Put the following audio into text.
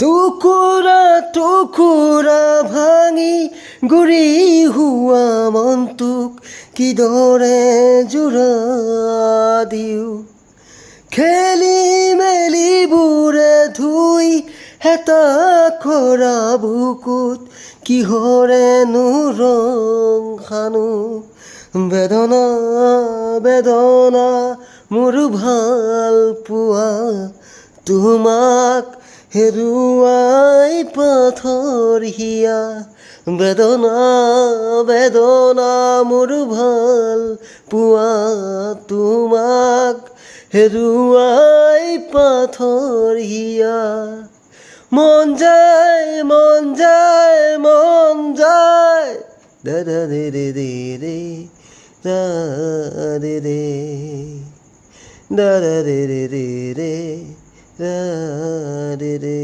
টুকুৰা টুকুৰা ভাঙি গুৰি হোৱা মনটোক কিদৰে জোৰা দিওঁ খেলি মেলিবোৰে ধুই হেতা খৰা বুকুত কিহৰেনো ৰং সানো বেদনা বেদনা মোৰ ভাল পোৱা তোমাক হেৰুৱাই পাথৰ হিয়া বেদনা বেদনা মোৰ ভাল পোৱা তোমাক হেৰুৱাই পাথৰ হিয়া মন যায় মন যায় মন যায় দা দা দে দে দে দে দা দে দে da da de de de de da de de